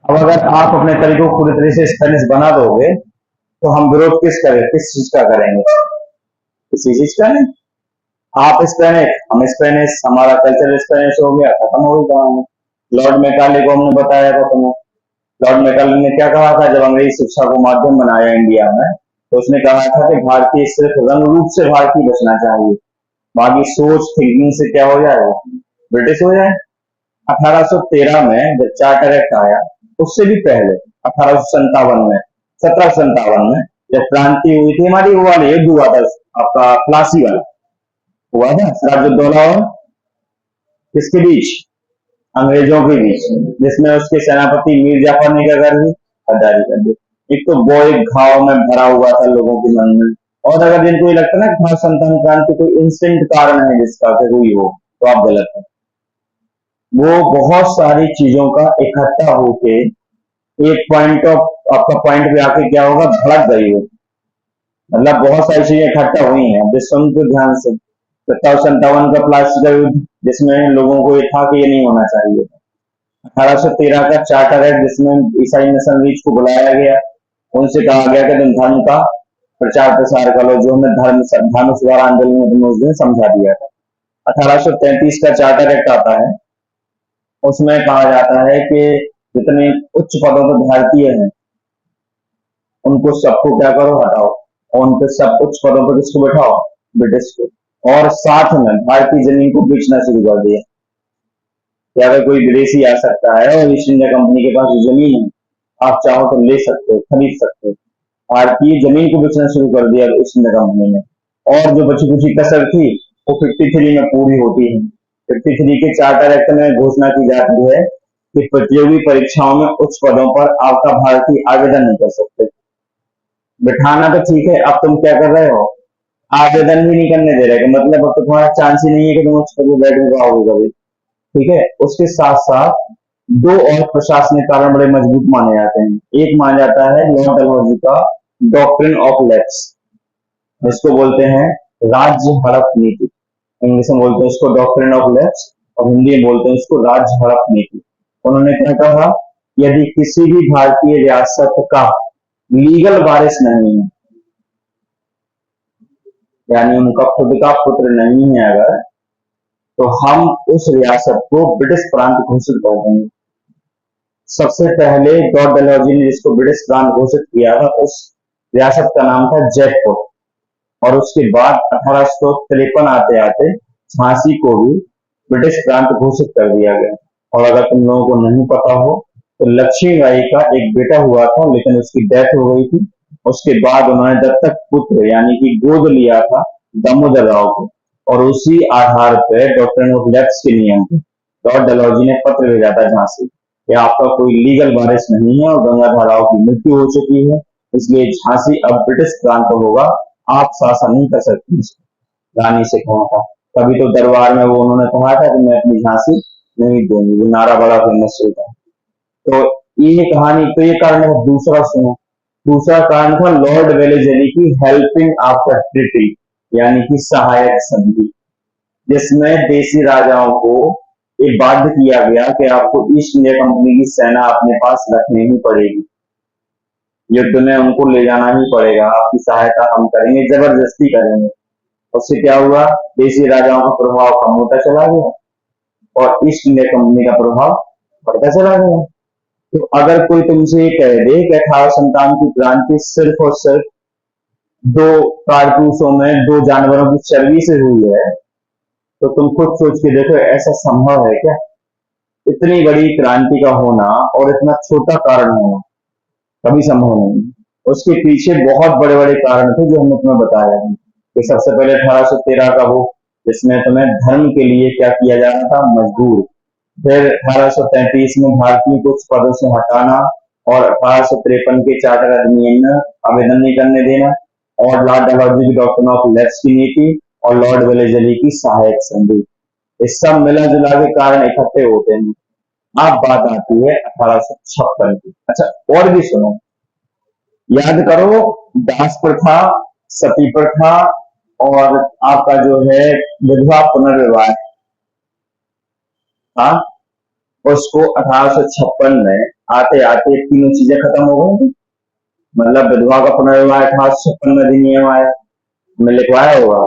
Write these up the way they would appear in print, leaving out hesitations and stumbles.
अब अगर आप अपने तरीकों को पूरी तरह से स्पेनिश बना दोगे तो हम विरोध किस चीज का करेंगे? किसी चीज का नहीं। आप स्पेनिश, हम स्पेनिश, हमारा कल्चर स्पेनिश हो गया, खत्म हो गई कहानी। लॉर्ड मैकाले को हमने बताया था तुम्हें। लॉर्ड मैकाले ने क्या कहा था जब अंग्रेजी शिक्षा को माध्यम बनाया इंडिया में? तो उसने कहा था कि भारतीय सिर्फ रंग रूप से भारतीय बचना चाहिए, बाकी सोच थिंकिंग से क्या हो जाएगा, ब्रिटिश हो जाए। 1813 में जब चार्टर एक्ट आया, उससे भी पहले 1857 में, 1757 में जब क्रांति हुई थी हमारी, वो वाली युद्ध हुआ था आपका प्लासी वाला, हुआ था सिराजुद्दौला और किसके बीच? अंग्रेजों के बीच, जिसमें उसके सेनापति मीर जाफर ने क्या कर दी? गद्दारी कर दी। एक तो वो एक घाव में भरा हुआ था लोगों के मन में। और अगर जिनको ये लगता है ना कि संतान क्रांति कोई इंस्टेंट कारण है जिसका कि हुई हो, तो आप गलत है। वो बहुत सारी चीजों का इकट्ठा होके एक पॉइंट ऑफ आपका पॉइंट पे आके क्या होगा, भड़क गई हो। मतलब बहुत सारी चीजें इकट्ठा हुई हैं। अब सुन के ध्यान से, 1757 का प्लासी का युद्ध, जिसमें लोगों को ये था कि ये नहीं होना चाहिए। 1813 का चार्टर एक्ट, जिसमें ईसाई मिशनरीज को बुलाया गया, उनसे कहा गया कि तुम धर्म का प्रचार प्रसार करो, जो हमें धर्म सुधार आंदोलन में तुमने उस दिन समझा दिया था। 1833 का चार्टर एक्ट आता है, उसमें कहा जाता है कि जितने उच्च पदों पर भारतीय हैं उनको सबको क्या करो, हटाओ, और उन पे सब उच्च पदों पर किसको बैठाओ? ब्रिटिश को। और साथ में भारतीय जमीन को बेचना शुरू कर दिया कि अगर कोई विदेशी आ सकता है और ईस्ट इंडिया कंपनी के पास जमीन है, आप चाहो तो ले सकते हो, खरीद सकते हो। भारतीय जमीन को बेचना शुरू कर दिया ईस्ट इंडिया कंपनी ने। और जो बची कुची कसर थी वो 53 में पूरी होती है। 53 के चार्टर एक्ट में घोषणा की जाती है कि प्रतियोगी परीक्षाओं में उच्च पदों पर आपका भारतीय आवेदन नहीं कर सकते। बिठाना तो ठीक है, अब तुम क्या कर रहे हो? आवेदन भी नहीं करने दे रहे, मतलब अब तो तुम्हारा चांस ही नहीं है कि तुम उच्च पद पर बैठ भी पाओगे कभी। ठीक है। उसके साथ साथ दो और प्रशासनिक कारण बड़े मजबूत माने जाते हैं। एक माना जाता है लॉर्ड डलहौजी का डॉक्ट्रिन ऑफ लैप्स, इसको बोलते हैं राज्य हड़प नीति। इंग्लिश में बोलते हैं इसको डॉक्ट्रिन ऑफ लैप्स, और हिंदी में बोलते हैं इसको राज्य हड़प नीति। उन्होंने क्या कहा? यदि किसी भी भारतीय रियासत का लीगल वारिस नहीं है, यानी उनका खुद का पुत्र नहीं है अगर, तो हम उस रियासत को ब्रिटिश प्रांत घोषित कर देंगे। सबसे पहले लॉर्ड डलहौजी ने जिसको ब्रिटिश प्रांत घोषित किया था, उस रियासत का नाम था जयपुर। और उसके बाद 1853 आते आते झांसी को भी ब्रिटिश प्रांत घोषित कर दिया गया। और अगर तुम लोगों को नहीं पता हो तो लक्ष्मीबाई का एक बेटा हुआ था, लेकिन उसकी डेथ हो गई थी। उसके बाद उन्होंने दत्तक पुत्र यानी कि गोद लिया था दामोदर राव को, और उसी आधार पर डॉक्ट्रिन ऑफ लैप्स के नियम पे लॉर्ड डलहौजी ने पत्र भेजा था झांसी कि आपका कोई लीगल वारिस नहीं है और गंगाधर राव की मृत्यु हो चुकी है, इसलिए झांसी अब ब्रिटिश प्रांत होगा, आप शासन नहीं कर सकते। रानी से कहा था, तभी तो दरबार में वो उन्होंने कहा था कि मैं अपनी झांसी नहीं दूंगी, वो नारा बड़ा फेमस था। तो ये कहानी, तो ये कारण है। दूसरा सुनो, दूसरा कारण था लॉर्ड वेलेजली की हेल्पिंग आफ्टर ट्रीटी, यानी कि सहायक संधि, जिसमें देशी राजाओं को ये बाध्य किया गया कि आपको ईस्ट इंडिया कंपनी की सेना अपने पास रखनी ही पड़ेगी, युद्ध में उनको ले जाना ही पड़ेगा, आपकी सहायता हम करेंगे, जबरदस्ती करेंगे। उससे क्या हुआ? देशी राजाओं का प्रभाव कम होता चला गया और ईस्ट इंडिया कंपनी का प्रभाव बढ़ता चला गया। तो अगर कोई तुमसे ये कह दे कि 1857 की क्रांति सिर्फ और सिर्फ दो कारतूसों में दो जानवरों की चर्बी से हुई है, तो तुम खुद सोच के देखो ऐसा संभव है क्या? इतनी बड़ी क्रांति का होना और इतना छोटा कारण होना कभी संभव नहीं। उसके पीछे बहुत बड़े बड़े कारण थे जो हमने तुम्हें बताया है कि सबसे पहले 1813 का वो, जिसमें तुम्हें धर्म के लिए क्या किया जा रहा था, मजबूर। फिर 1833 में भारतीय कुछ पदों से हटाना, और 1853 के चार्टर अधिनियम में आवेदन नहीं करने देना, और लॉर्ड डलहौजी की डॉक्ट्रिन ऑफ लैप्स की नीति, और लॉर्ड वेलेजली की सहायक संधि। इस सब मिला जुला के कारण इकट्ठे होते हैं। अब बात आती है 1856 की। अच्छा, और भी सुनो, याद करो, दास प्रथा, सती प्रथा, और आपका जो है विधवा पुनर्विवाह, हाँ, उसको 1856 में आते आते तीनों चीजें खत्म हो गई थी। मतलब विधवा का पुनर्विवाह 1856 में अधिनियम आया, में लिखवाया होगा।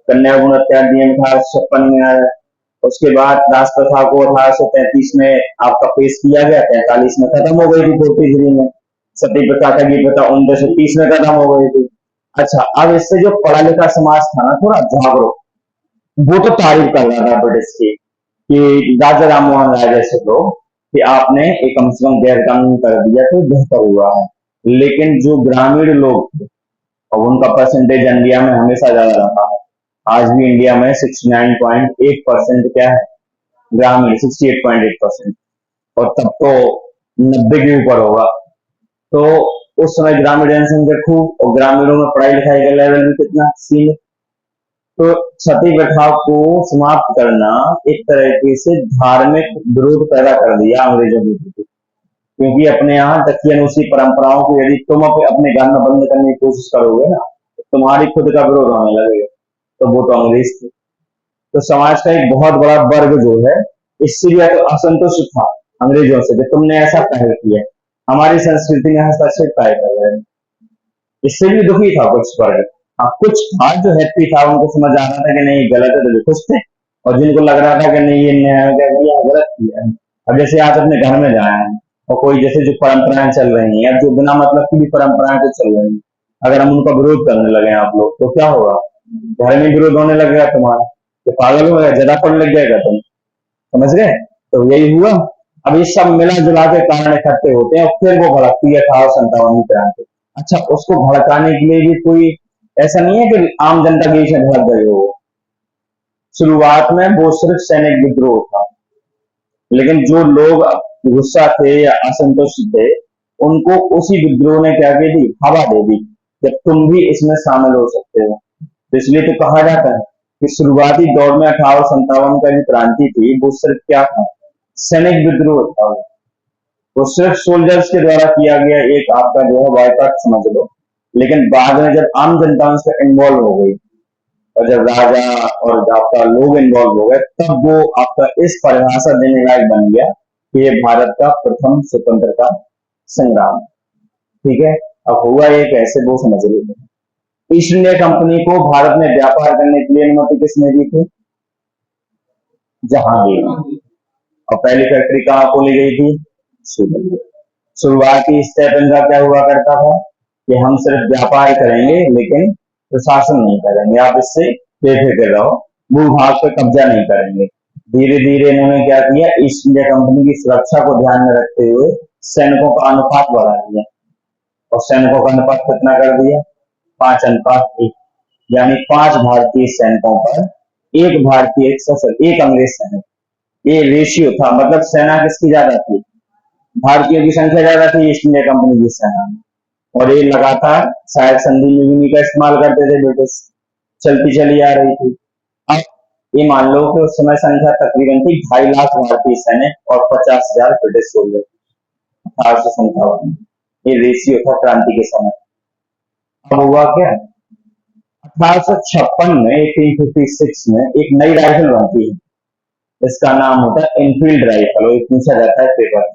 कन्या भ्रूण हत्या अधिनियम 1856 में आया। उसके बाद दास प्रथा को 1833 में आपका पेश किया गया, 43 में खत्म हो गई थी 43 में। सती प्रथा ठगी प्रथा 1930 में खत्म हो गई थी। अच्छा, अब इससे जो पढ़ा लिखा समाज था ना थोड़ा जागरूक, वो तो तारीफ कर रहा था ब्रिटिश की कि राजा राम मोहन राय जैसे लोग कि आपने एक कम से कम गैर कानूनी कर दिया तो बेहतर हुआ है। लेकिन जो ग्रामीण लोग थे और उनका परसेंटेज इंडिया में हमेशा ज्यादा रहा है। आज भी इंडिया में 69.8% क्या है, ग्रामीण 68.8%, और तब तो 90 के ऊपर होगा। तो उस समय ग्रामीण जनसंख्या खूब, और ग्रामीणों में पढ़ाई लिखाई का लेवल भी कितना सीमित। तो सती प्रथा को समाप्त करना एक तरीके से धार्मिक विरोध पैदा कर दिया अंग्रेजों के प्रति, क्योंकि अपने यहाँ दकियनूसी परंपराओं को यदि तुम अपने घर में बंद करने की कोशिश करोगे ना, तो तुम्हारी खुद का विरोध होने लगेगा। तो वो तो अंग्रेज थे। तो समाज का एक बहुत बड़ा वर्ग जो है इससे भी तो असंतुष्ट था अंग्रेजों से कि तुमने ऐसा कहे किया, हमारी संस्कृति में हस्तक्षेप काय कर रहे हैं। इससे भी दुखी था कुछ वर्ग। हाँ, कुछ था जो हैप्पी था, उनको समझ आ रहा था कि नहीं गलत है तो खुश थे, और जिनको लग रहा था कि नहीं ये न्याय क्या किया, गलत किया है। अब जैसे आज अपने घर में जाए हैं और कोई जैसे जो परंपराएं चल रही हैं, जो बिना मतलब की भी परंपराएं तो चल रही हैं, अगर हम उनका विरोध करने लगे आप लोग तो क्या होगा, घर में विरोध होने लगेगा तुम्हारा, तो पागल हो गया, ज्यादा पढ़ लग जाएगा तुम, समझ गए। तो यही हुआ। अब ये सब मिला जुला के कारण इकट्ठे होते हैं और फिर वो भड़कती है 1857 की क्रांति। अच्छा, उसको भड़काने के लिए भी कोई ऐसा नहीं है कि आम जनता के पीछे भड़क गई हो। शुरुआत में वो सिर्फ सैनिक विद्रोह था, लेकिन जो लोग गुस्सा थे या असंतुष्ट थे, उनको उसी विद्रोह ने क्या की थी, हवा दे दी कि तुम भी इसमें शामिल हो सकते हो। तो इसलिए तो कहा जाता है कि शुरुआती दौर में 1857 का जो क्रांति थी वो सिर्फ क्या था, सैनिक विद्रोह था। वो सिर्फ सोल्जर्स के द्वारा किया गया एक आपका जो है बायकॉट समझ लो। लेकिन बाद में जब आम जनता उसमें इन्वॉल्व हो गई और जब राजा और आपका लोग इन्वॉल्व हो गए, तब वो आपका इस परिभाषा देने लायक बन गया कि ये भारत का प्रथम स्वतंत्रता संग्राम। ठीक है, अब हुआ ये कैसे वो समझ लीजिए। ईस्ट इंडिया कंपनी को भारत में व्यापार करने के लिए अनुमति किसने दी थी, जहांगीर। और पहली फैक्ट्री कहाँ खोली गई थी, सूरत में। शुरुआती स्टेप इनका क्या हुआ करता था कि हम सिर्फ व्यापार करेंगे लेकिन प्रशासन नहीं करेंगे, आप इससे बेफिक्र रहो, भूभाग पे कब्जा नहीं करेंगे। धीरे धीरे इन्होंने क्या किया, ईस्ट इंडिया कंपनी की सुरक्षा को ध्यान में रखते हुए सैनिकों का अनुपात बढ़ा दिया, और सैनिकों का अनुपात कितना कर दिया, 5:1, यानी 5 भारतीय सैनिकों पर एक भारतीय एक अंग्रेज सैनिक। ये रेशियो था, मतलब सेना किसकी ज्यादा थी, भारतीयों की संख्या ज्यादा थी ईस्ट इंडिया कंपनी की सेना में। और ये लगातार सहायक संधि में का इस्तेमाल करते थे ब्रिटिश, चलती चली आ रही थी। अब ये मान लो कि उस समय संख्या तकरीबन थी 2.5 लाख भारतीय सैनिक और 50,000 ब्रिटिश सोल्जर, 1857। ये रेशियो था क्रांति के समय। अब हुआ क्या, 1856 में 1856 में एक नई राइफल बनती है, इसका नाम होता है इनफील्ड राइफल। और पूछा जाता है पेपर,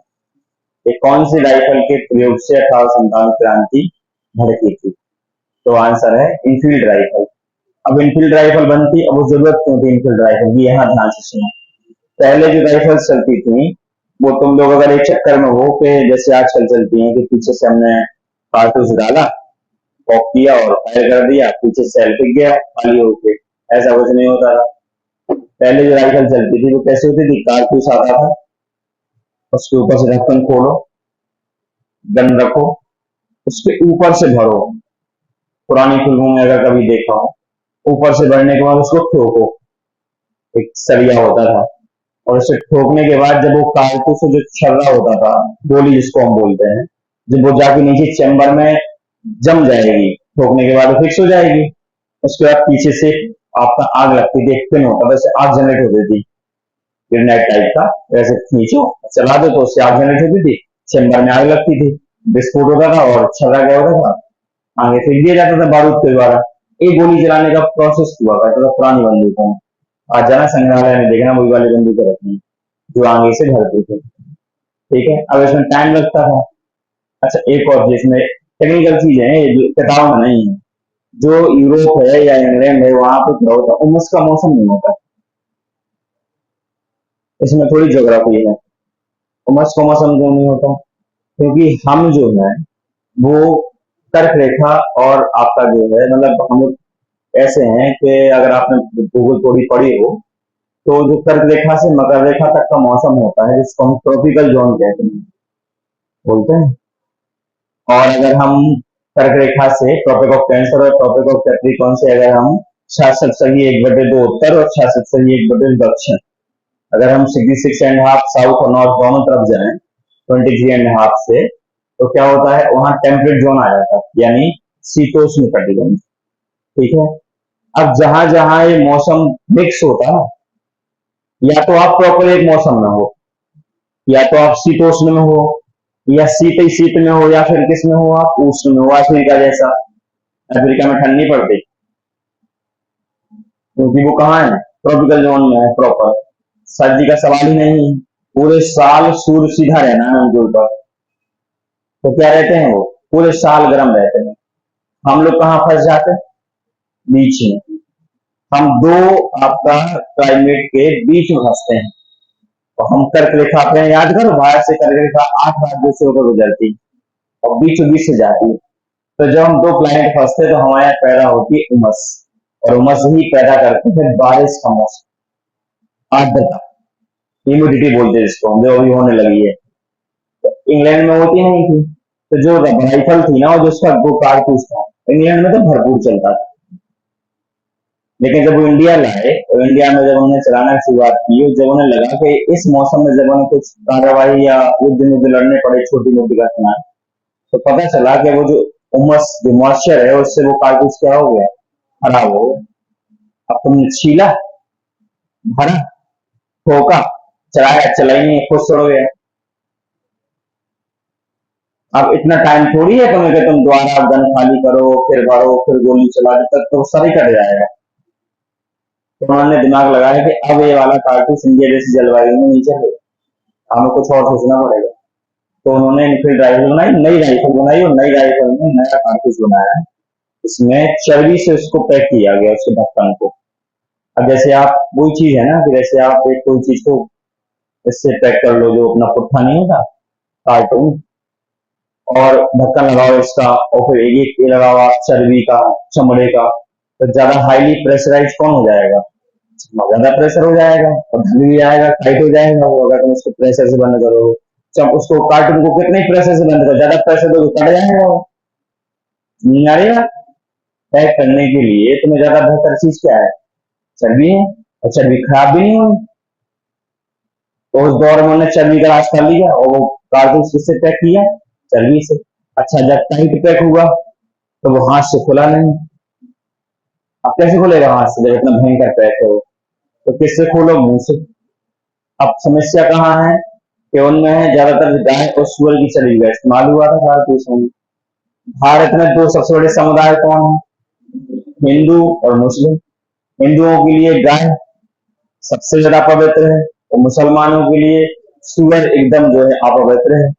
ये कौन सी राइफल के प्रयोग से 1857 क्रांति भड़की थी, तो आंसर है इनफील्ड राइफल। अब इनफील्ड राइफल बनती, अब वो जरूरत क्यों थी इनफील्ड राइफल की, यहाँ ध्यान से सुनो। पहले जो राइफल चलती थी वो तुम लोग अगर एक चक्कर में हो कि जैसे आजकल चलती है कि पीछे से हमने कारतूस डाला, पॉप किया और फायर कर दिया, पीछे सेल टिक गया खाली होके, ऐसा कुछ नहीं होता था। पहले जो राइफल चलती थी वो कैसे होती थी, कारतूस आता था, उसके ऊपर से ढक्कन खोलो, गन रखो, उसके ऊपर से भरो। पुरानी फिल्मों में अगर कभी देखा हो, ऊपर से भरने के बाद उसको ठोको, एक सरिया होता था, और उसे ठोकने के बाद जब वो कारतूस जो छर्रा होता था, गोली जिसको हम बोलते हैं, जब वो जाके नीचे चैम्बर में जम जाएगी, ठोकने के बाद फिक्स हो जाएगी, उसके बाद पीछे से आपका आग लगती थी, एक पिन होता था, वैसे आग जनरेट होती थी, ग्रेनेड टाइप का, वैसे खींचो चला दो तो उससे आग जनरेट होती थी, चैम्बर में आग लगती थी, विस्फोट होता था और छर्रा क्या होता था, आगे फेंक दिया जाता था बारूद के द्वारा। एक गोली चलाने का प्रोसेस हुआ करता था पुरानी बंदूकों में। आज जाना संग्रहालय में देखना वही वाली बंदूकें रहती हैं। जो आगे से भरती थी। ठीक है, अब इसमें टाइम लगता था। अच्छा, एक और चीज इसमें टेक्निकल चीज है, ये जो किताब में नहीं है। जो यूरोप है या इंग्लैंड है, वहां पे क्या होता है, उमस का मौसम नहीं होता। इसमें थोड़ी ज्योग्राफी है। उमस का मौसम क्यों नहीं होता? क्योंकि हम जो है वो कर्क रेखा और आपका जो है, मतलब हम लोग ऐसे हैं कि अगर आपने भूगोल थोड़ी पढ़ी हो, तो जो कर्क रेखा से मकर रेखा तक का मौसम होता है, जिसको हम ट्रॉपिकल जोन कहते हैं, बोलते हैं। और अगर हम कर्क रेखा से ट्रॉपिक ऑफ कैंसर और ट्रॉपिक ऑफ कैप्रिकॉर्न से अगर हम 66 सही 1/2 उत्तर और 66 सही 1/2 दक्षिण, अगर हम 66.5 साउथ और नॉर्थ दोनों तरफ जाएं 23.5 से, तो क्या होता है, वहां टेम्परेट जोन आ जाता है, यानी शीतोष्ण कटिबंध। ठीक है। अब जहां जहां ये मौसम मिक्स होता है, या तो आप प्रॉपर एक मौसम में हो, या तो आप शीतोष्ण में हो, या शीत ही शीत में हो, या फिर किस में हो, आप उष्ण में हो, अफ्रीका जैसा। अफ्रीका में ठंड नहीं पड़ती, क्योंकि वो कहाँ है, ट्रॉपिकल जोन में है प्रॉपर। सर्दी का सवाल ही नहीं है, पूरे साल सूर्य सीधा रहना है उनके ऊपर, तो क्या रहते हैं वो, पूरे साल गर्म रहते हैं। हम लोग कहाँ फंस जाते हैं, बीच में। हम दो आपका क्लाइमेट के बीच में फंसते हैं। तो हम कर्क रेखा पे हैं, याद करो, भारत से कर्क रेखा 8 राज्यों से होकर गुजरती है और बीचों बीच से जाती है। तो जब हम दो प्लैनेट फंसते हैं, तो हमारे यहाँ पैदा होती है उमस, और उमस ही पैदा करते हैं बारिश का मौसम, आर्द्रता, ह्यूमिडिटी बोलते हैं जिसको, जो अभी होने लगी है। तो इंग्लैंड में होती नहीं थी, तो जो राइफल थी ना, और जो उसका वो कारतूस था, इंग्लैंड में तो भरपूर चलता था। लेकिन जब वो इंडिया लाए, तो इंडिया में जब उन्होंने चलाना की शुरुआत की, जब उन्हें लगा कि इस मौसम में जब उन्हें कुछ कार्रवाई या युद्ध युद्ध लड़ने पड़े छोटी मोटी घटना, तो पता चला कि वो जो उमस, जो मॉइस्चर है, उससे वो कारतूस क्या हो गया, खराब हो गया। अब तुमने छीला, भरा, ठोका, चलाया, चलाई नहीं, खुद सड़ गया। अब इतना टाइम थोड़ी है तुम्हें कि तुम दोबारा गन खाली करो, फिर भरो, फिर गोली चला दो, तब तो सर ही कट जाएगा। तो उन्होंने दिमाग लगाया कि अब ये वाला कारतूस इंडिया जैसी जलवायु में नहीं चलेगा, हमें कुछ और सोचना पड़ेगा। तो उन्होंने इनफील्ड राइफल बनाई, नई राइफल बनाई, और नई राइफल में नया कारतूस बनाया। इसमें चर्बी से उसको पैक किया गया, उसके ढक्कन को। अब जैसे आप, वही चीज है ना, कि जैसे आप एक कोई चीज को इससे पैक कर लो, जो अपना पुट्ठा नहीं होता, कार्टून, और ढक्कन लगाओ इसका, और फिर एक एक लगाओ आप चर्बी का, चमड़े का, तो ज्यादा हाईली प्रेशराइज कौन हो जाएगा, ज्यादा प्रेशर हो जाएगा, और ढल भी जाएगा, टाइट हो जाएगा वो, अगर तुम उसको प्रेशर से बंद करो। जब उसको कार्टून को कितने प्रेशर से बंद करो, ज्यादा प्रेशर दो तो कट जाएगा वो। नहीं आ रही बात? पैक करने के लिए तुम्हें ज्यादा बेहतर चीज क्या है, चर्बी है, और चर्बी खराब भी नहीं होगी। तो उस दौर में उन्होंने चर्बी का रास्ता लिया, और वो कारतूस किससे पैक किया, चर्बी से। अच्छा, जब टाइट पैक हुआ, तो वो हाथ से खुला नहीं। अब कैसे खुलेगा हाथ से, जब इतना भयंकर पैक है वो? तो किससे खोलो, मुंह से। अब समस्या कहाँ है, कि उनमें ज्यादातर गाय और सुअर की चर्बी का इस्तेमाल हुआ था भारतीयों में। भारत में दो सबसे बड़े समुदाय कौन है, हिंदू और मुस्लिम। हिंदुओं के लिए गाय सबसे ज्यादा पवित्र है, और मुसलमानों के लिए सुअर एकदम जो है अपवित्र है।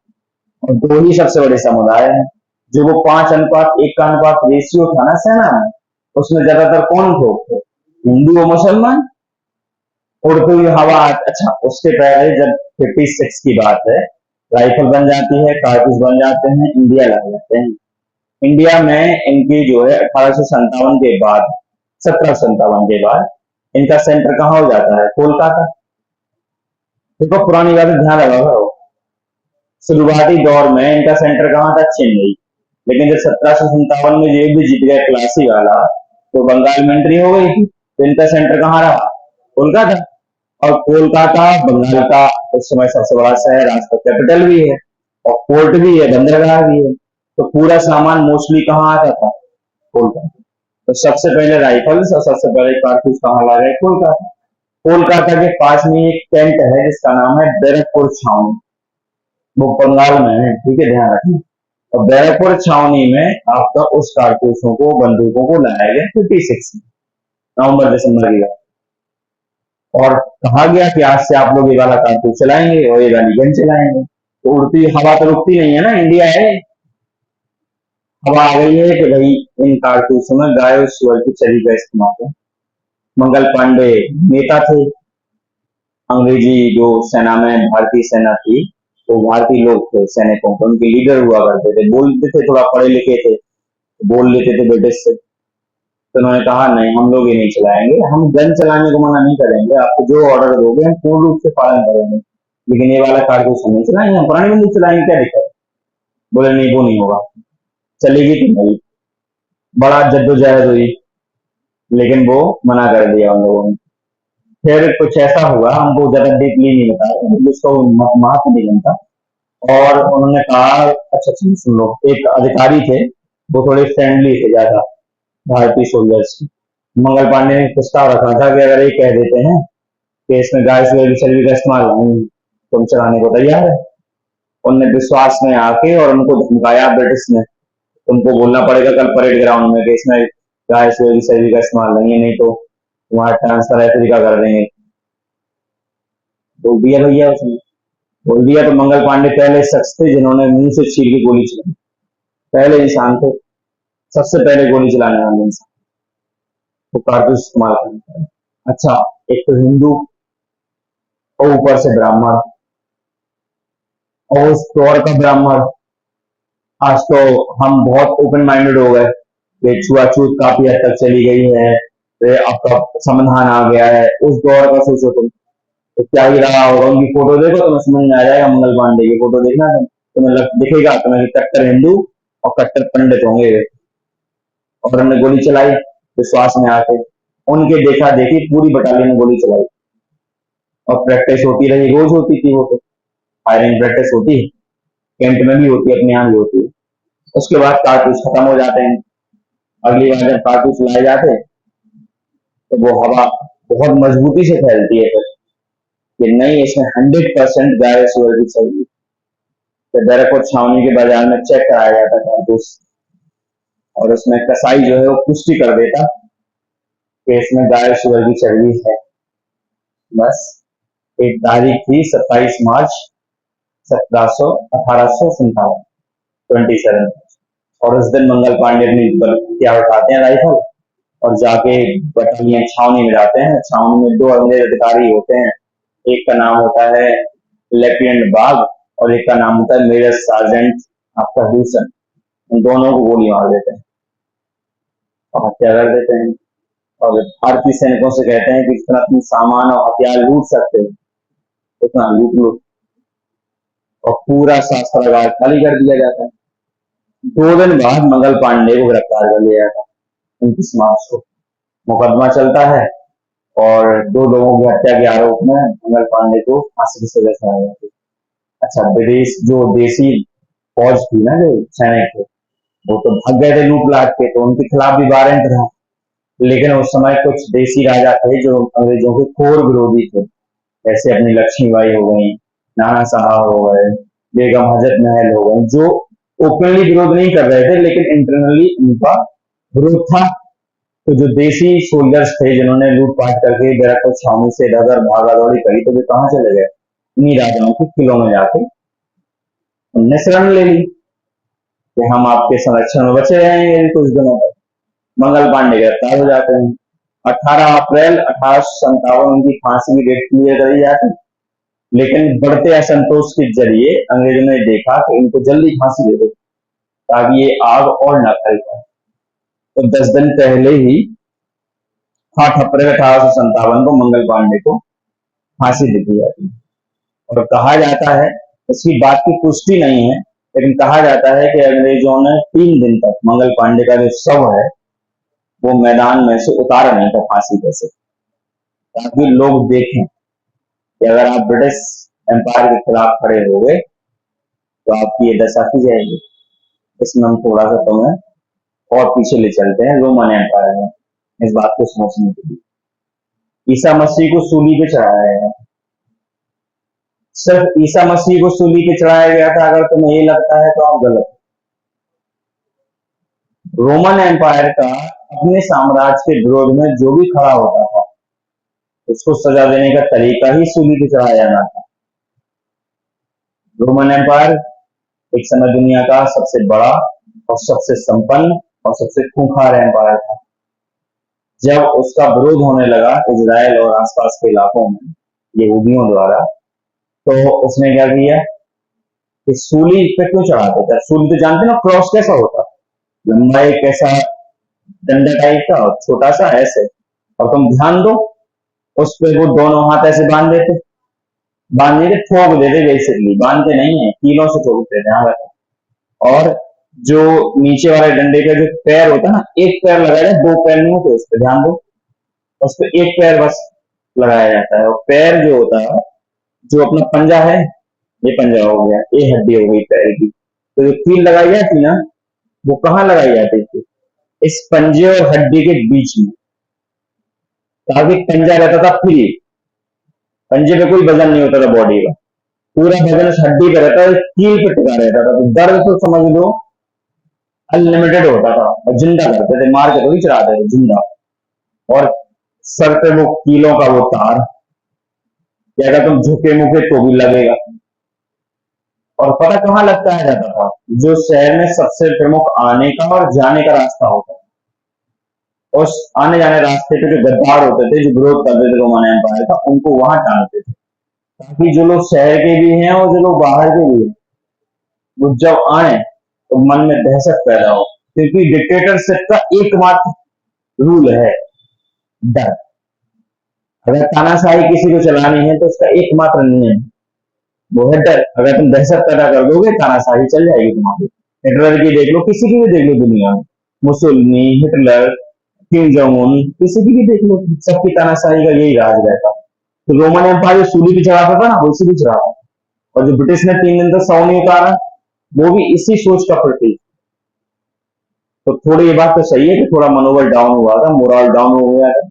और दो ही सबसे बड़े समुदाय हैं। जो वो 5:1 का अनुपात रेशियो था ना सेना में, उसमें ज्यादातर कौन थे, हिंदू और मुसलमान। उड़ती हुई हवा, अच्छा उसके पहले जब 56 की बात है, राइफल बन जाती है, कारतूस बन जाते हैं, इंडिया लग जाते हैं। इंडिया में इनकी जो है 1857 के बाद, 1757 के बाद इनका सेंटर कहाँ हो जाता है, कोलकाता। देखो पुरानी बातें ध्यान रखा करो, शुरुआती दौर में इनका सेंटर कहाँ था, चेन्नई। लेकिन जब 1757 में ये भी जीत गए प्लासी वाला, तो बंगाल में एंट्री हो गई थी, तो इनका सेंटर कहाँ रहा, कोलकाता। और कोलकाता बंगाल का उस समय सबसे बड़ा शहर, आज का कैपिटल भी है, और पोर्ट भी है, बंदरगाह भी है। तो पूरा सामान मोस्टली कहाँ आता था, कोलकाता। तो सबसे पहले राइफल्स और सबसे पहले कारतूस कहाँ ला गए, कोलकाता। कोलकाता के पास में एक कैंट है जिसका नाम है बैरकपुर छावनी, वो बंगाल में है, ठीक है, ध्यान रखना। और बैरकपुर छावनी में आपका उस कारतूसों को, बंदूकों को लाया गया 56 नवंबर दिसंबर की बात। और कहा गया कि आज से आप लोग ये वाला कारतूस चलाएंगे और ये वाली गन चलाएंगे। तो उड़ती हवा तो रुकती नहीं है ना, इंडिया है। हवा आ गई है कि भाई इन कारतूसों में गाय और सुअर की चर्बी का इस्तेमाल है। मंगल पांडे नेता थे, अंग्रेजी जो सेना में भारतीय सेना थी, वो भारतीय लोग थे सैनिकों के, उनके लीडर हुआ करते थे, बोलते थे, थोड़ा पढ़े लिखे थे, बोल लेते थे ब्रिटिश से। तो उन्होंने कहा नहीं, हम लोग ये नहीं चलाएंगे, हम गन चलाने को मना नहीं करेंगे, आपको जो ऑर्डर दोगे हम पूर्ण रूप से पालन करेंगे, लेकिन ये वाला कारतूस हम नहीं चलाएंगे, हम पुरानी बंदूक चलाएंगे, क्या दिक्कत। बोले नहीं, वो नहीं होगा। चलेगी तो नहीं। बड़ा जद्दोजहद हुई, लेकिन वो मना कर दिया उन लोगों ने। फिर कुछ ऐसा हुआ, हमको ज्यादा डीपली नहीं बता रहे, जिसको महत्व नहीं बनता। और उन्होंने कहा, अच्छा चलिए सुन लो, एक अधिकारी थे, वो थोड़े फ्रेंडली थे ज्यादा भारतीय सोल्जर्स। मंगल पांडे ने प्रस्ताव रखा था कि अगर ये कह देते हैं कि इसमें गाय की चर्बी का इस्तेमाल नहीं, तुम चलाने को तैयार है। उनने विश्वास में आके और उनको धमकाया ब्रिटिश ने, तुमको बोलना पड़ेगा कल परेड ग्राउंड में कि इसमें गाय की चर्बी का इस्तेमाल नहीं है, नहीं तो तुम्हारा ट्रांसफर अफ्रीका कर देंगे। बोल दिया भैया उसने, बोल दिया। तो मंगल पांडे पहले शख्स थे जिन्होंने मुंह से चीर के गोली चलाई, पहले इंसान थे, सबसे पहले गोली चलाने वाले इंसान, वो कारतूस इस्तेमाल करते हैं। अच्छा, एक तो हिंदू और ऊपर से ब्राह्मण, और उस दौर का ब्राह्मण। आज तो हम बहुत ओपन माइंडेड हो गए, ये छुआछूत काफी हद तक चली गई है, ये आपका समाधान आ गया है। उस दौर का सोचो तुम, तो क्या ही रहा होगा। उनकी फोटो देखो, तुम्हें समझ में आ जाएगा। मंगल पांडे की फोटो देखना, तुम्हें दिखेगा तुम्हें कि कट्टर हिंदू और कट्टर पंडित होंगे। और उन्होंने गोली चलाई विश्वास में आके, उनके देखा देखी पूरी बटालियन ने गोली चलाई। और प्रैक्टिस होती रही, रोज होती थी वो, तो फायरिंग प्रैक्टिस होती है, कैंट में भी होती है, अपने यहाँ भी होती है। उसके बाद कारतूस खत्म हो जाते हैं। अगली बार जब कारतूस लाए जाते, तो वो हवा बहुत मजबूती से फैलती है फिर कि नहीं, इसमें 100% गाय सुअर की चाहिए। तो बैरकपुर छावनी के बाजार में चेक कराया जाता कारतूस, और उसमें कसाई जो है वो पुष्टि कर देता कि इसमें गाय सुअर की चर्बी है। बस एक तारीख थी 27 मार्च 1857, 27, और उस दिन मंगल पांडे अपनी क्या उठाते हैं, राइफल, और जाके बटालियन छावनी में जाते हैं। छावनी में 2 अंग्रेज अधिकारी होते हैं, एक का नाम होता है लेफ्टिनेंट बाग, और एक का नाम होता है मेजर सार्जेंट आपका ह्यूसन। उन दोनों को गोली मार देते हैं और हत्या कर देते हैं। और भारतीय सैनिकों से कहते हैं कि जितना तुम सामान और हथियार लूट सकते हो उतना लूट लो, और पूरा शस्त्रागार खाली कर दिया जाता है। 2 दिन बाद मंगल पांडे को गिरफ्तार कर लिया जाता है, 29 मार्च को मुकदमा चलता है, और 2 लोगों की हत्या के आरोप में मंगल पांडे को फांसी की सजा सुनाई जाती है। अच्छा, विदेश जो देसी फौज थी ना, जो सैनिक थे, वो तो भाग गए थे लूट लाट के, तो उनके खिलाफ भी वारंट रहा। लेकिन उस समय कुछ देसी राजा थे जो अंग्रेजों के घोर विरोधी थे, जैसे अपनी लक्ष्मीबाई हो गई, नाना साहब हो गए, बेगम हजरत महल हो गई, जो ओपनली विरोध नहीं कर रहे थे लेकिन इंटरनली उनका विरोध था। तो जो देसी सोल्जर्स थे जिन्होंने लूटपाट करके बैरकपुर छावनी से इधर भागा दौड़ी करी, तो वे कहाँ चले गए, इन्हीं राजाओं के किलों में जाके उनने शरण ले ली कि हम आपके संरक्षण में बचे रहेंगे कुछ दिनों तक। मंगल पांडे गिरफ्तार हो जाते हैं। 18 अप्रैल 1857 उनकी फांसी की डेट क्लियर करी जाती है, लेकिन बढ़ते असंतोष के जरिए अंग्रेजों ने देखा कि इनको जल्दी फांसी दे दो ताकि ये आग और न फैल पाए। तो 10 दिन पहले ही 8 अप्रैल 1857 को मंगल पांडे को फांसी दे दी जाती है। और कहा जाता है, इसकी बात की पुष्टि नहीं है, लेकिन कहा जाता है कि अंग्रेजों ने 3 दिन तक मंगल पांडे का जो शव है वो मैदान में से उतारा नहीं था फांसी पे से, ताकि लोग देखें कि अगर आप ब्रिटिश एम्पायर के खिलाफ खड़े हो गए तो आपकी ये दशा की जाएगी। इसमें हम थोड़ा सा तुम्हें और पीछे ले चलते हैं रोमन एम्पायर में, इस बात को समझने के लिए। ईसा मसीह को सूली पे चढ़ाया गया, सिर्फ ईसा मसीह को सूली पे चढ़ाया गया था, अगर तुम्हें ये लगता है तो आप गलत। रोमन एम्पायर का अपने साम्राज्य के विरोध में जो भी खड़ा होता था उसको सजा देने का तरीका ही सूली पे चढ़ाया जाना था। रोमन एम्पायर एक समय दुनिया का सबसे बड़ा और सबसे संपन्न और सबसे खूंखार एम्पायर था। जब उसका विरोध होने लगा इजराइल और आसपास के इलाकों में यहूदियों द्वारा, तो उसने क्या किया कि सूली पे क्यों चढ़ाते थे? सूली तो जानते ना क्रॉस कैसा होता, लंबा एक ऐसा डंडा टाइप का और छोटा सा ऐसे, और तुम ध्यान दो उस पे वो दोनों हाथ ऐसे बांध देते ठोक देते, बेसिकली बांधते नहीं है, कीलों से ठोकते थे। हाँ, और जो नीचे वाले डंडे का जो पैर होता है ना, एक पैर लगाया जाए, दो पैर नहीं होते उस पर, ध्यान दो, उस पर एक पैर बस लगाया जाता है। और पैर जो होता है, जो अपना पंजा है, ये पंजा हो गया, ये हड्डी हो गई पैर की, तो जो कील लगाई जाती ना, वो कहाँ लगाई जाती थी? इस पंजे और हड्डी के बीच में, ताकि पंजा रहता था फ्री, पंजे पे कोई वजन नहीं होता था बॉडी का, पूरा वजन उस हड्डी पे रहता था, कील पे टिका रहता था। तो दर्द तो समझ लो अनलिमिटेड होता था, और जिंदा करते थे, मार के थोड़ी चढ़ाते थे, जिंदा। और सर पे वो कीलों का वो तार, कि अगर तुम झुके मुके तो भी लगेगा। और पता कहाँ लगता है जाता था? जो शहर में सबसे प्रमुख आने का और जाने का रास्ता होता है, उस आने जाने रास्ते पे जो गद्दार होते थे, जो विरोध करते थे रोमन एम्पायर का, उनको वहां टांगते थे, ताकि जो लोग शहर के भी हैं और जो लोग बाहर के भी हैं, वो जब आए तो मन में दहशत पैदा हो। क्योंकि डिक्टेटरशिप का एकमात्र रूल है डर। अगर तानाशाही किसी को चलानी है तो उसका एकमात्र नियम वो है डर। अगर तुम दहशत पैदा कर दोगे, तानाशाही चल जाएगी तुम्हारी। हिटलर की देख लो, किसी की भी देख लो दुनिया में, Mussolini, Hitler, Kim Jong Un, किसी की भी देख लो, सबकी तानाशाही का यही राज रहता। तो रोमन एम्पायर जो सूली पे चढ़ाता था ना, वो इसी पे चढ़ाता। और जो ब्रिटिश ने 3 दिन तक सौ नहीं उतारा, वो भी इसी सोच का प्रतीक। तो थोड़ी ये बात तो सही है कि थोड़ा मनोबल डाउन हुआ था, मोरल डाउन हो गया था,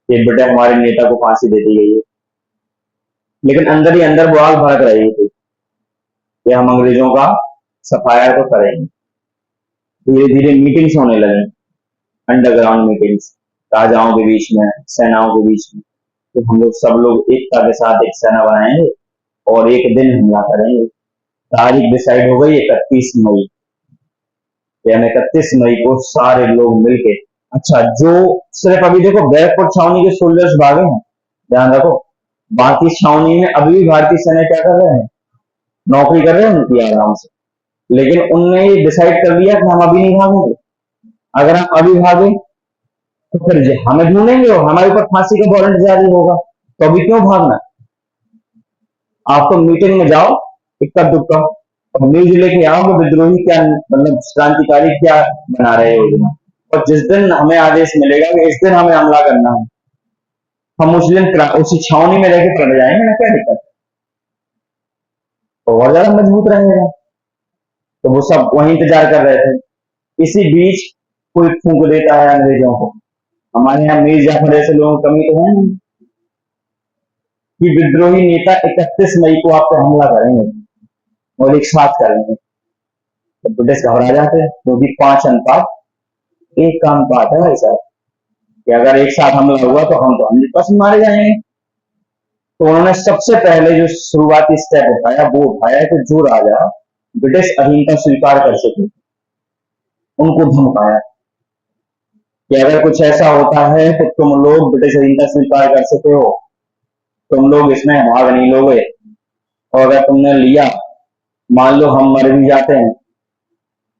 ये बेटा हमारे नेता को फांसी दे दी गई है, लेकिन अंदर ही अंदर बुआल भड़क रही थी कि हम अंग्रेजों का सफाया तो करेंगे। धीरे धीरे मीटिंग्स होने लगी, अंडरग्राउंड मीटिंग्स, राजाओं के बीच में, सेनाओं के बीच में। तो हम लोग सब लोग एकता के साथ एक सेना बनाएंगे और एक दिन हमला करेंगे। तारीख डिसाइड हो गई 31 मई। हम 31 मई को सारे लोग मिलके, अच्छा जो सिर्फ अभी देखो बैरकपुर छावनी के सोल्जर्स भागे हैं, ध्यान रखो, बाकी छावनी में अभी भी भारतीय सेना क्या कर रहे हैं? नौकरी कर रहे हैं उनकी आराम से। लेकिन उनने ये डिसाइड कर लिया कि हम अभी नहीं भागेंगे। अगर हम अभी भागे तो फिर हमें ढूंढेंगे और हमारे ऊपर फांसी का वारंट जारी होगा, तो अभी क्यों भागना? आप तो मीटिंग में जाओ इक्का दुक्का और न्यूज लेके आओ कि विद्रोही क्या, मतलब क्रांतिकारी क्या बना रहे हो योजना, और जिस दिन हमें आदेश मिलेगा कि इस दिन हमें हमला करना है, हम उस दिन उसी छावनी में रहकर पड़ जाएंगे ना, क्या दिक्कत है? तो और ज्यादा मजबूत रहेगा। तो वो सब वहीं इंतजार कर रहे थे। इसी बीच कोई फूंक देता है अंग्रेजों को, हमारे यहाँ मीर जाफर जैसे लोगों की कमी तो है नहीं, कि विद्रोही नेता 31 मई को आप पे हमला करेंगे और एक साथ करेंगे। तो ब्रिटिश घबरा जाते हैं, क्योंकि 5 अनुपात 1 का अनुपात है भाई साहब, कि अगर एक साथ हमला हुआ तो हम तो 100% मारे जाएंगे। तो उन्होंने सबसे पहले जो शुरुआती स्टेप उठाया वो उठाया कि जो राजा ब्रिटिश अधीनता स्वीकार कर सके, उनको धमकाया कि अगर कुछ ऐसा होता है तो तुम लोग ब्रिटिश अधीनता स्वीकार कर सके हो, तुम लोग इसमें भाग नहीं लोगे, और अगर तुमने लिया, मान लो हम मर भी जाते हैं,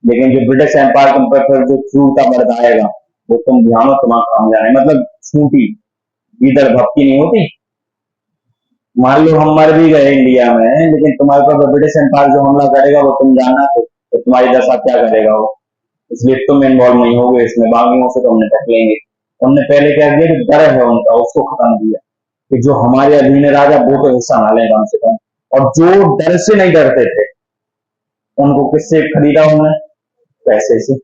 लेकिन जो ब्रिटिश एम्पायर तुम पर फिर जो क्रूरता बरताएगा वो तुम ध्यान तुम्हारा काम जाए, मतलब छूटी इधर भक्ति नहीं होती। मान लो हम मर भी गए इंडिया में, लेकिन तुम्हारे ऊपर ब्रिटिश एम्पायर जो हमला करेगा वो तुम जानना, तो तुम्हारी दशा क्या करेगा वो, इसलिए तुम इन्वॉल्व नहीं होगे इसमें, बागियों से तुमने टक लेंगे। उनने पहले क्या किया कि डर है उनका, उसको खत्म किया कि जो हमारे अधीन राजा वो तो हिस्सा ना लें कम से कम। और जो डर से नहीं डरते थे उनको किससे खरीदा उन्होंने? पैसे से।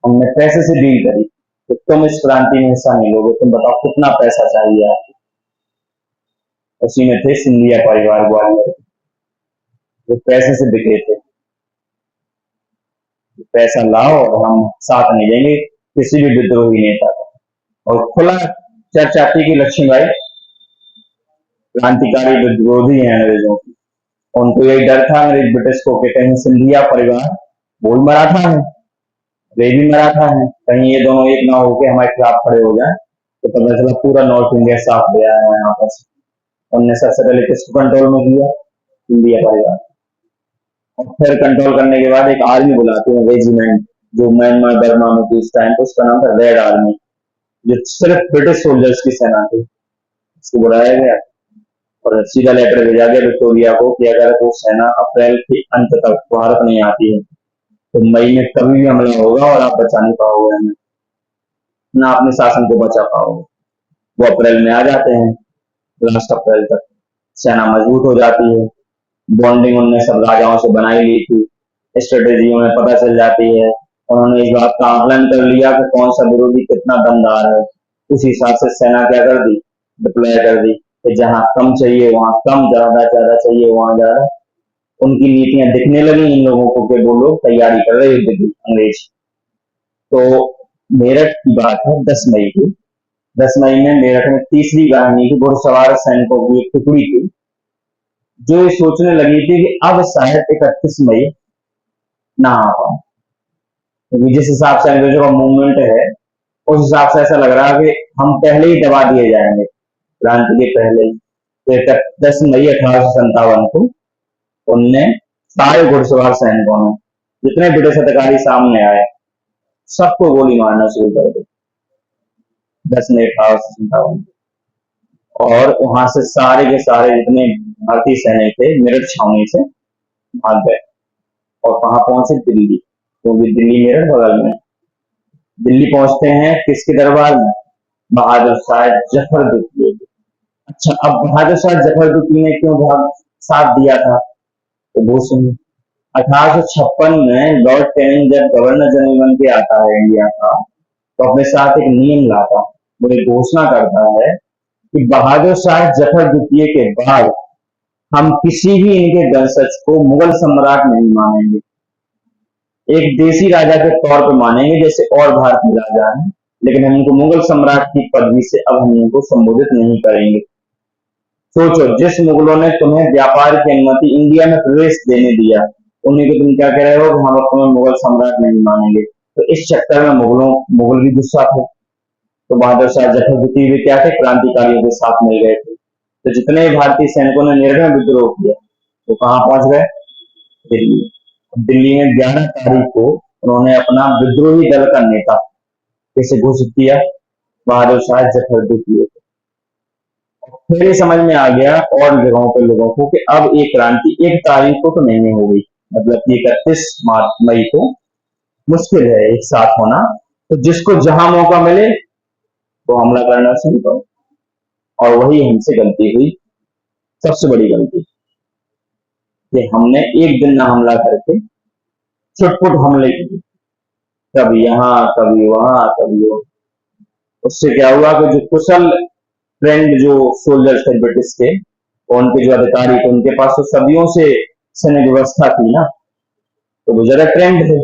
उनने पैसे से डील करी कि तुम इस क्रांति में हिस्सा नहीं लोगे, तुम बताओ कितना पैसा चाहिए आपको। उसी में थे सिंधिया परिवार ग्वालियर, जो पैसे से बिके थे, पैसा लाओ और हम साथ नहीं देंगे किसी भी विद्रोही नेता का। और खुला चर्चा थी कि लक्ष्मीबाई क्रांतिकारी विरोधी हैं अंग्रेजों की। उनको यही डर था अंग्रेज ब्रिटिश को कि कहीं सिंधिया परिवार वो भी मराठा है, वे भी मराठा है, कहीं ये दोनों एक ना होकर हमारे खिलाफ खड़े हो जाए, तो पता चला पूरा नॉर्थ इंडिया साफ हो जाएगा यहाँ पर। उनने सबसे पहले किसको कंट्रोल में किया? सिंधिया परिवार। और फिर कंट्रोल करने के बाद एक आर्मी बुलाते हैं, रेजिमेंट, जो म्यांमार बर्मा में थी उस टाइम पे, उसका नाम था रेड आर्मी, जो सिर्फ ब्रिटिश सोल्जर्स की सेना थी। उसको बुलाया गया और सीधा लेटर भेजा गया विक्टोरिया को कि अगर वो सेना अप्रैल के अंत तक भारत नहीं आती है तो मई में कभी भी हमला होगा और आप बचा नहीं पाओगे हमें, ना अपने शासन को बचा पाओगे। वो अप्रैल में आ जाते हैं, लास्ट अप्रैल तक सेना मजबूत हो जाती है। बॉन्डिंग उनने सब राजाओं से बनाई ली थी, स्ट्रेटेजी उन्हें पता चल जाती है। उन्होंने इस बात का आकलन कर लिया कि कौन सा विरोधी कितना दमदार है, उस हिसाब से सेना क्या कर दी, डिप्लॉय कर दी कि जहां कम चाहिए वहां कम, ज्यादा चाहिए वहां ज्यादा। उनकी नीतियां दिखने लगी इन लोगों को कि वो लोग तैयारी कर रहे युद्ध की, अंग्रेज। तो मेरठ की बात है 10 मई की। 10 मई में मेरठ में तीसरी वाहिनी की घुड़सवार सैनिकों की एक टुकड़ी थी, जो ये सोचने लगी थी कि अब शायद 31 मई ना आ पाए, क्योंकि जिस हिसाब से अंग्रेजों का मूवमेंट है उस हिसाब से ऐसा लग रहा है कि हम पहले ही दबा दिए जाएंगे, क्रांति के पहले ही। तो 10 मई 1857 को उनने सारे घुड़सवार सैनिकों ने, जितने ब्रिटिश अधिकारी सामने आए, सबको गोली मारना शुरू कर दी 10 मई 1857। और वहां से सारे के सारे जितने भारतीय सैनिक थे मेरठ छावनी से भाग गए और कहाँ पहुंचे? दिल्ली, क्योंकि दिल्ली मेरठ बगल में। दिल्ली पहुंचते हैं किसके दरबार में? बहादुर शाह जफर द्वितीय। अच्छा, अब बहादुर शाह जफर द्वितीय ने क्यों भाग साथ दिया था तो वो सुनिए। 1856 में लॉर्ड कैनिंग जब गवर्नर जनरल बन के आता है इंडिया का, तो अपने साथ एक नियम लाता, वो एक घोषणा करता है कि बहादुर शाह जफर द्वितीय के बाद हम किसी भी इनके वंशज को मुगल सम्राट नहीं मानेंगे, एक देसी राजा के तौर पर मानेंगे जैसे और भारतीय राजा हैं, लेकिन हम इनको मुगल सम्राट की पदवी से अब हम इनको संबोधित नहीं करेंगे। सोचो, जिस मुगलों ने तुम्हें व्यापार की अनुमति इंडिया में प्रवेश देने दिया, उन्हीं को तुम क्या कह रहे हो कि हम तुम्हें मुगल सम्राट नहीं मानेंगे। तो इस चक्कर में मुगल भी गुस्सा थे। तो बहादुर शाह जफर द्वितीय भी क्या थे? क्रांतिकारियों के साथ मिल गए थे। तो जितने भारतीय सैनिकों ने मेरठ में विद्रोह किया वो कहाँ पहुंच गए? दिल्ली। दिल्ली में 11 तारीख को उन्होंने अपना विद्रोही दल का नेता कैसे घोषित किया? बहादुर शाह जफर द्वितीय। फिर ये समझ में आ गया और जगहों पर लोगों को कि अब एक क्रांति 1 तारीख को तो नहीं हो गई, मतलब कि 31 मई को मुश्किल है एक साथ होना। तो जिसको जहां मौका मिले वो हमला करना शुरू करो, और वही हमसे गलती हुई, सबसे बड़ी गलती कि हमने एक दिन ना हमला करके छुटपुट हमले किए, कभी यहाँ कभी वहां कभी वो। उससे क्या हुआ कि जो कुशल ट्रेंड जो सोल्जर्स थे ब्रिटिश के, और उनके जो अधिकारी थे, उनके पास तो सदियों से सैन्य व्यवस्था थी ना, तो वो ज्यादा ट्रेंड थे।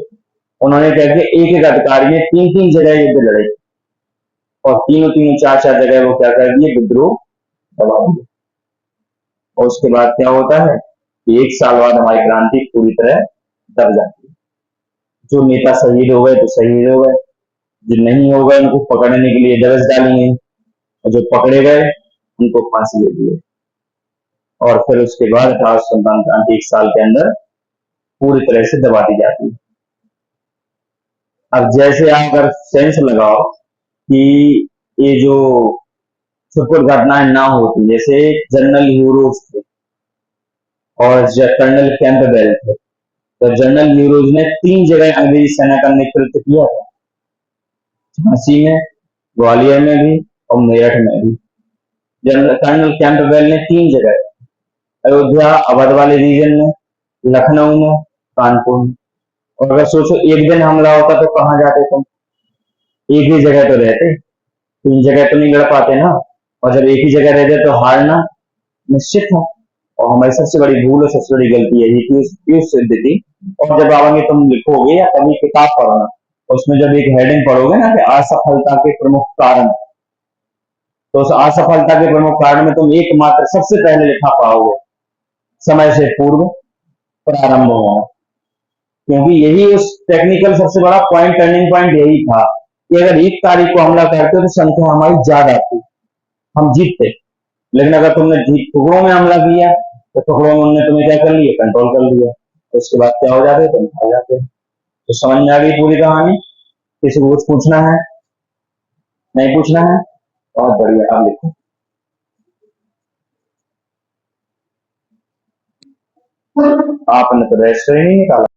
उन्होंने क्या किया, एक एक अधिकारी ने 3-3 जगह युद्ध लड़े और तीनों 4-4 जगह वो क्या कर दिए, विद्रोह दबा दिए। और उसके बाद क्या होता है कि 1 साल बाद हमारी क्रांति पूरी तरह दब जाती है। जो नेता शहीद हो गए तो शहीद हो गए, जो नहीं हो गए उनको पकड़ने के लिए दरस डाली गई, और जो पकड़े गए उनको फांसी दे दिए। और फिर उसके बाद 1857 क्रांति 1 साल के अंदर पूरी तरह से दबा दी जाती है। अब जैसे आप अगर सेंस लगाओ कि ये जो छुटपुट घटनाएं ना होती, जैसे जनरल ह्यूरोज थे और कर्नल कैंपबेल थे, तो जनरल ह्यूरोज ने 3 जगह अंग्रेजी सेना का नेतृत्व किया था, झांसी में, ग्वालियर में भी और मेरठ में भी। जनरल कर्नल कैंपबेल ने 3 जगह, अयोध्या अवध वाले रीजन में, लखनऊ में, कानपुर में। और अगर सोचो एक दिन हमला होता तो कहाँ जाते तुम? एक ही जगह तो रहते, 3 जगह तो नहीं लड़ पाते ना। और जब एक ही जगह रहते तो हारना निश्चित था। और हमारी सबसे बड़ी भूल और सबसे बड़ी गलती यही थी, क्यों सिद्ध थी। और जब आगे तुम लिखोगे या कभी किताब पढ़ोना, उसमें जब एक हेडिंग पढ़ोगे ना कि असफलता के प्रमुख कारण, तो उस असफलता के प्रमुख कारण में तुम एकमात्र सबसे पहले लिखा पाओगे समय से पूर्व प्रारंभ होना। क्योंकि यही उस टेक्निकल सबसे बड़ा पॉइंट, टर्निंग पॉइंट यही था कि अगर 1 तारीख को हमला करते तो संख्या हमारी ज्यादा थी, हम जीतते। लेकिन अगर तुमने टुकड़ों में हमला किया तो टुकड़ों में उन्होंने तुम्हें क्या कर लिया, कंट्रोल कर लिया। तो उसके बाद क्या हो जाते, तुम खा जाते। तो समझ में आ गई पूरी कहानी? किसी को कुछ पूछना है? नहीं पूछना है? बहुत बढ़िया, अब लिखो। आपने तो रजिस्टर ही नहीं निकाला।